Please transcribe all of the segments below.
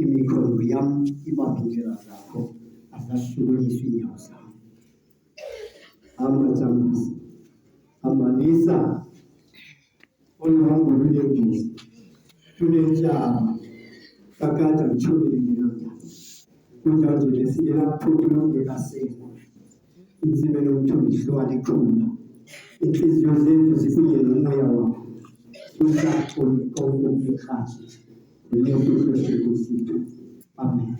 imikhongo yam ibabhindlela zakho azahlukaniswa iinyawo zam. Amazambisi amalisa oluhambo lunembisi lunentlaba kakade mthobelingenoda kunjalo nje silaphuki longekasekho intsime nomthombiso likhula inhliziyo zethu zikunye nomoya wakho usapho konke unesikho amen.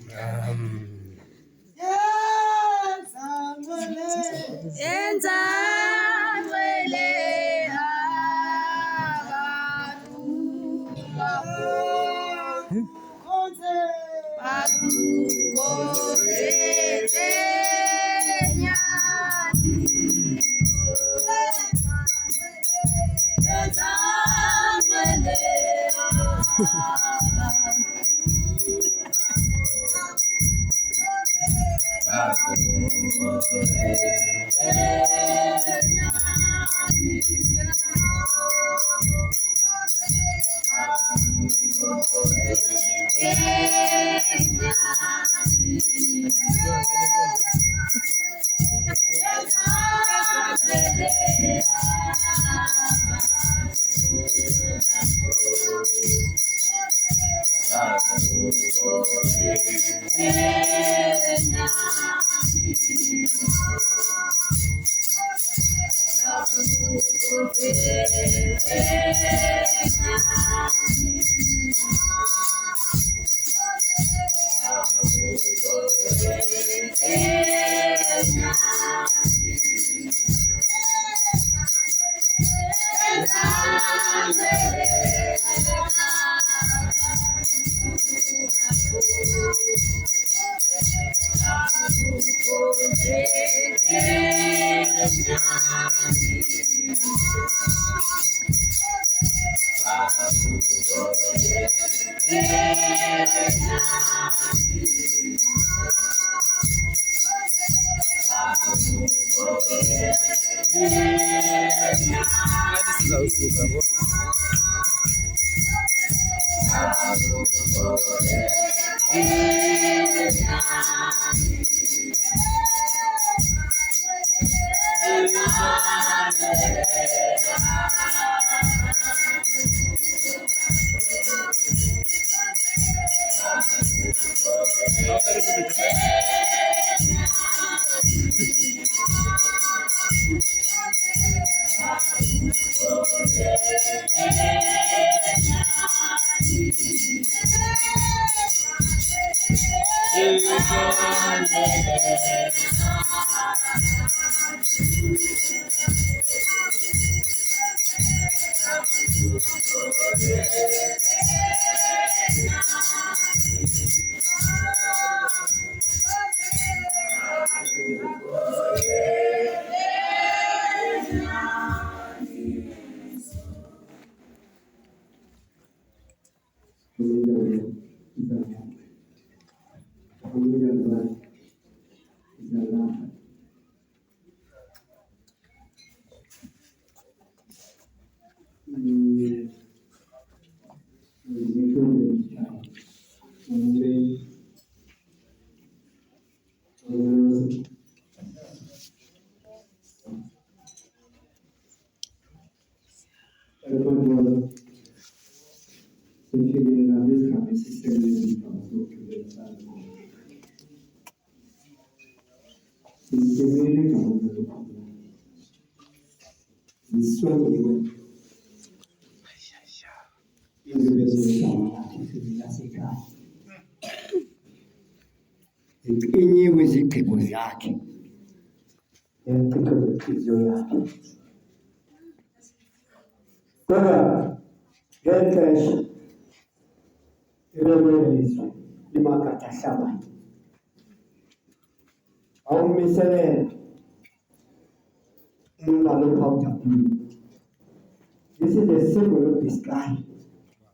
Iqinyiwe izigqibo zakhe neenkcitho zenhliziyo yakhe. Kodwa ngeli xesha ilelizwe imagade ahlabayo awumiselela umbhalo uphawu. This is the symbol of the sky.